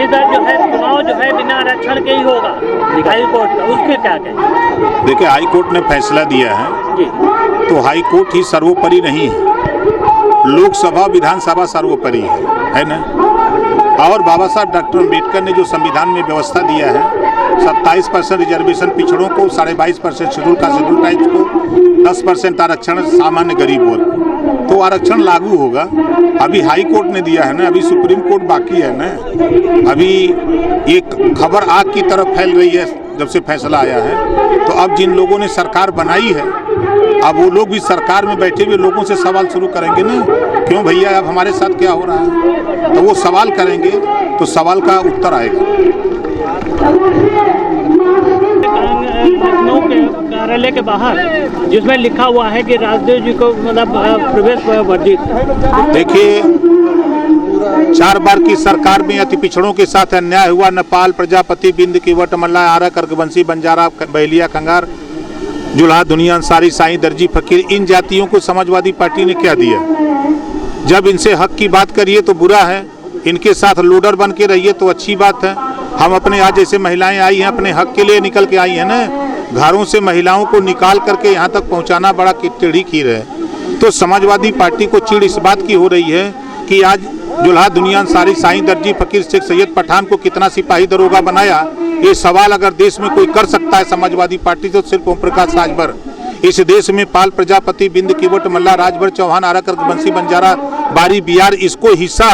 इस बार जो है चुनाव जो है बिना आरक्षण के ही होगा हाई कोर्ट का, उसके क्या कहें? देखिए, हाई कोर्ट ने फैसला दिया है जी, तो हाई कोर्ट ही सर्वोपरि नहीं है, लोकसभा विधानसभा सर्वोपरि है ना। और बाबा साहब डॉक्टर अम्बेडकर ने जो संविधान में व्यवस्था दिया है 27% रिजर्वेशन पिछड़ों को, 22.5% शेड्यूल कास्ट शेड्यूल ट्राइब्स को, 10% आरक्षण सामान्य गरीब वर्ग, तो आरक्षण लागू होगा। अभी हाई कोर्ट ने दिया है ना, अभी सुप्रीम कोर्ट बाकी है ना। अभी एक खबर आग की तरफ फैल रही है जब से फैसला आया है। तो अब जिन लोगों ने सरकार बनाई है, अब वो लोग भी सरकार में बैठे हुए लोगों से सवाल शुरू करेंगे ना, क्यों भैया अब हमारे साथ क्या हो रहा है, तो वो सवाल करेंगे तो सवाल का उत्तर आएगा। लखनऊ के कार्यालय के बाहर जिसमें लिखा हुआ है कि राजदेव जी को मतलब प्रवेश वर्जित। देखिए, 4 बार की सरकार में अति पिछड़ों के साथ अन्याय हुआ। नेपाल, प्रजापति, बिंद, कीवट, मल्ला, आरा, कर्कवंशी, बंजारा, बहलिया, कंगार, जुल्हा, दुनिया, अंसारी, साईं, दर्जी, फकीर, इन जातियों को समाजवादी पार्टी ने क्या दिया? जब इनसे हक की बात करिए तो बुरा है, इनके साथ लोडर बन के रहिए तो अच्छी बात है। हम अपने आज जैसे महिलाएं आई हैं, अपने हक के लिए निकल के आई हैं ना, घरों से महिलाओं को निकाल करके यहाँ तक पहुँचाना बड़ा टेढ़ी खीर है। तो समाजवादी पार्टी को चिढ़ इस बात की हो रही है कि आज जुल्हा, दुनिया, अंसारी, साईं, दर्जी, फकीर, शेख, सैयद, पठान को कितना सिपाही दरोगा बनाया, ये सवाल अगर देश में कोई कर सकता है समाजवादी पार्टी तो सिर्फ ओम प्रकाश राजभर। इस देश में पाल, प्रजापति, बिंद, कीवट, मल्ला, राजभर, चौहान, आरा, कर्कवंशी, बंजारा, बारी, बिहार, इसको हिस्सा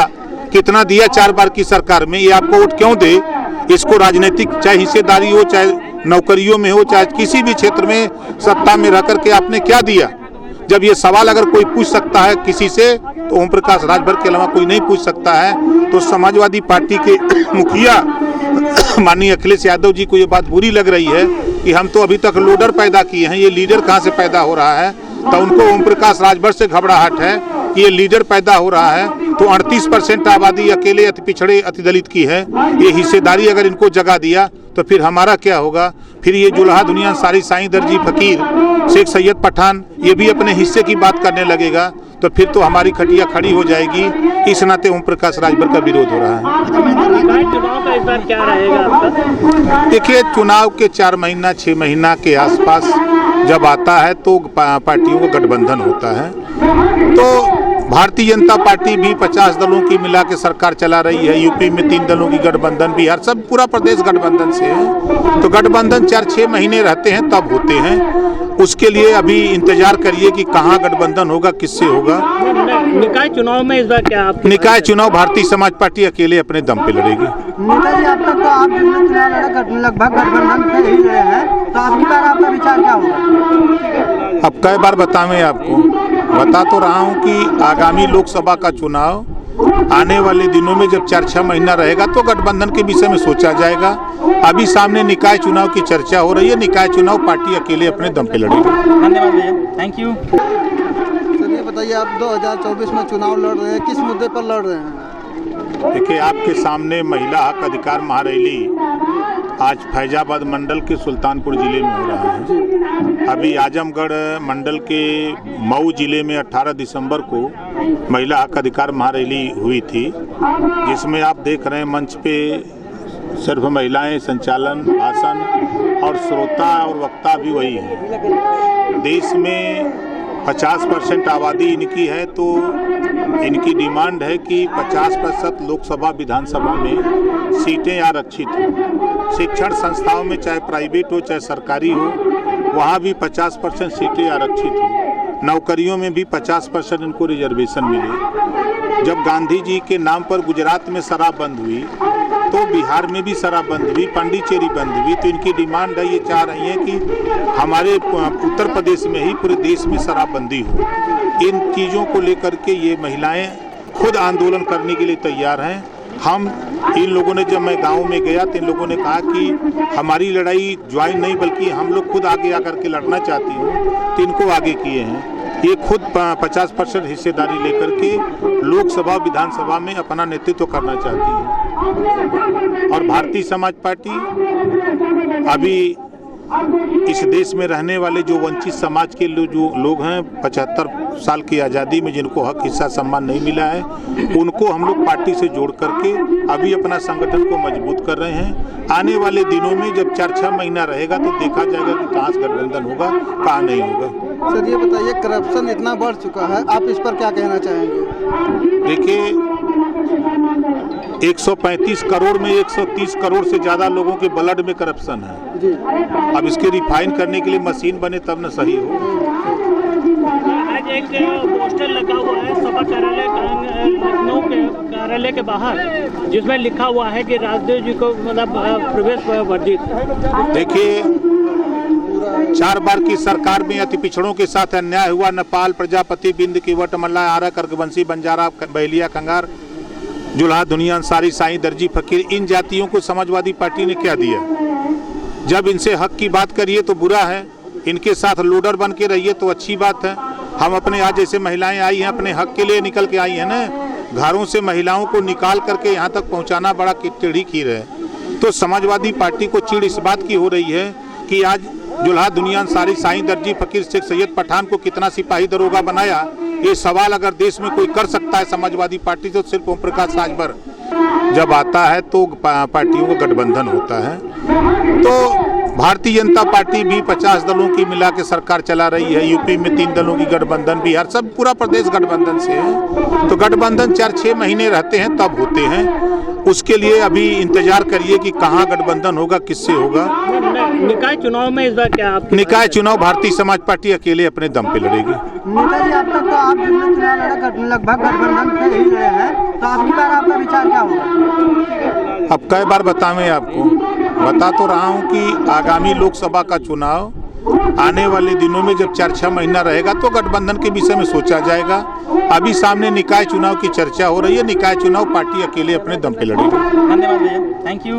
कितना दिया 4 बार की सरकार में? ये आपको वोट क्यों दे? इसको राजनीतिक चाहे हिस्सेदारी हो, चाहे नौकरियों में हो, चाहे किसी भी क्षेत्र में सत्ता में रह करके आपने क्या दिया? जब ये सवाल अगर कोई पूछ सकता है किसी से तो ओम प्रकाश राजभर के अलावा कोई नहीं पूछ सकता है। तो समाजवादी पार्टी के मुखिया माननीय अखिलेश यादव जी को ये बात बुरी लग रही है कि हम तो अभी तक लोडर पैदा किए हैं, ये लीडर कहाँ से पैदा हो रहा है? तो उनको ओम प्रकाश राजभर से घबराहट है कि ये लीडर पैदा हो रहा है। तो 38% आबादी अकेले अति पिछड़े अति दलित की है, ये हिस्सेदारी अगर इनको जगा दिया तो फिर हमारा क्या होगा? फिर ये जुल्हा, दुनिया, सारी, साईं, दर्जी, फकीर, शेख, सैयद, पठान ये भी अपने हिस्से की बात करने लगेगा तो फिर तो हमारी खटिया खड़ी हो जाएगी। इस नाते ओम प्रकाश राजभर का विरोध हो रहा है। चुनाव का इस बार क्या रहेगा आपका? देखिए, चुनाव के 4 महीना 6 महीना के आसपास जब आता है तो पार्टियों का गठबंधन होता है। तो भारतीय जनता पार्टी भी 50 दलों की मिला के सरकार चला रही है। यूपी में 3 दलों की गठबंधन, बिहार, सब पूरा प्रदेश गठबंधन से है। तो गठबंधन 4-6 महीने रहते हैं तब होते हैं। उसके लिए अभी इंतजार करिए कि कहाँ गठबंधन होगा, किससे होगा। निकाय चुनाव में इस बार क्या आप? निकाय चुनाव भारतीय समाज पार्टी अकेले अपने दम पे लड़ेगी। नेताजी, अब तक तो आप जितने चुनाव लड़े लगभग गठबंधन से ही रहे हैं, तो अगली बार आपका विचार क्या होगा? अब कई बार बतावें आपको? बता तो रहा हूं कि आगामी लोकसभा का चुनाव आने वाले दिनों में जब 4-6 महीना रहेगा तो गठबंधन के विषय में सोचा जाएगा। अभी सामने निकाय चुनाव की चर्चा हो रही है। निकाय चुनाव पार्टी अकेले अपने दम पे लड़ेगी। धन्यवाद भैया, थैंक यू। सर ये बताइए, आप 2024 में चुनाव लड़ रहे हैं, किस मुद्दे पर लड़ रहे हैं? देखिए, आपके सामने महिला हक अधिकार महारैली आज फैजाबाद मंडल के सुल्तानपुर जिले में हो रहा है। अभी आजमगढ़ मंडल के मऊ जिले में 18 दिसंबर को महिला हक अधिकार महारैली हुई थी, जिसमें आप देख रहे हैं मंच पे सिर्फ महिलाएं संचालन, भाषण और श्रोता और वक्ता भी वही है। देश में 50% आबादी इनकी है, तो इनकी डिमांड है कि 50% लोकसभा विधानसभा में सीटें आरक्षित हो। शिक्षण संस्थाओं में चाहे प्राइवेट हो चाहे सरकारी हो, वहाँ भी 50% सीटें आरक्षित हो। नौकरियों में भी 50% इनको रिजर्वेशन मिले। जब गांधी जी के नाम पर गुजरात में शराब बंद हुई तो बिहार में भी शराब बंद हुई, पांडिचेरी बंद हुई। तो इनकी डिमांड है, ये चाह रही है कि हमारे उत्तर प्रदेश में ही पूरे देश में शराबबंदी हो। इन चीज़ों को लेकर के ये महिलाएं खुद आंदोलन करने के लिए तैयार हैं। हम इन लोगों ने, जब मैं गांव में गया तो इन लोगों ने कहा कि हमारी लड़ाई ज्वाइन नहीं बल्कि हम लोग खुद आगे आकर के लड़ना चाहती हूँ, तो इनको आगे किए हैं। ये खुद 50% हिस्सेदारी लेकर के लोकसभा विधानसभा में अपना नेतृत्व करना चाहती है। और भारतीय समाज पार्टी अभी इस देश में रहने वाले जो वंचित समाज के जो लोग हैं 75 साल की आज़ादी में जिनको हक हिस्सा सम्मान नहीं मिला है, उनको हम लोग पार्टी से जोड़ करके अभी अपना संगठन को मजबूत कर रहे हैं। आने वाले दिनों में जब 4-6 महीना रहेगा तो देखा जाएगा कि कहाँ से गठबंधन होगा, कहाँ नहीं होगा। सर ये बताइए, करप्शन इतना बढ़ चुका है, आप इस पर क्या कहना चाहेंगे? देखिए, 135 करोड़ में 130 करोड़ से ज़्यादा लोगों के ब्लड में करप्शन है जी। अब इसके रिफाइन करने के लिए मशीन बने तब न सही हो। आज एक पोस्टर लगा हुआ है सपा कार्यालय लखनऊ के कार्यालय के बाहर, जिसमें लिखा हुआ है कि राजदेव जी को मतलब प्रवेश वर्जित। देखिए, 4 बार की सरकार में अति पिछड़ों के साथ अन्याय हुआ। नेपाल, प्रजापति, बिंद, कीवट, मल्ला, आरा, कर्कवंशी, बंजारा, बहेलिया, कंगार, जुलाहा, दुनिया, अंसारी, साईं, दर्जी, फकीर, इन जातियों को समाजवादी पार्टी ने क्या दिया? जब इनसे हक की बात करिए तो बुरा है, इनके साथ लोडर बन के रहिए तो अच्छी बात है। हम अपने आज जैसे महिलाएं आई हैं, अपने हक के लिए निकल के आई हैं ना, घरों से महिलाओं को निकाल करके यहाँ तक पहुँचाना बड़ा टेढ़ी खीर है। तो समाजवादी पार्टी को चिढ़ इस बात की हो रही है कि आज जुलाहा, दुनिया, अंसारी, साईं, दर्जी, फकीर, शेख सैयद पठान को कितना सिपाही दरोगा बनाया, ये सवाल अगर देश में कोई कर सकता है समाजवादी पार्टी तो सिर्फ ओम प्रकाश राजभर। जब आता है तो पार्टियों का गठबंधन होता है। तो भारतीय जनता पार्टी भी 50 दलों की मिला के सरकार चला रही है। यूपी में 3 दलों की गठबंधन, बिहार, सब पूरा प्रदेश गठबंधन से है। तो गठबंधन 4-6 महीने रहते हैं तब होते हैं। उसके लिए अभी इंतजार करिए कि कहाँ गठबंधन होगा, किससे होगा। निकाय चुनाव में इस बार क्या आप? निकाय चुनाव भारतीय समाज पार्टी अकेले अपने दम पे लड़ेगी। नेता जी, अब तक तो आप जितने चुनाव लड़े लगभग गठबंधन से ही लड़े हैं, तो अब की बार आपका विचार क्या होगा? अब कई बार बतावें आपको, बता तो रहा हूं कि आगामी लोकसभा का चुनाव आने वाले दिनों में जब 4-6 महीना रहेगा तो गठबंधन के विषय में सोचा जाएगा। अभी सामने निकाय चुनाव की चर्चा हो रही है। निकाय चुनाव पार्टी अकेले अपने दम पे लड़ेगी। धन्यवाद भैया, थैंक यू।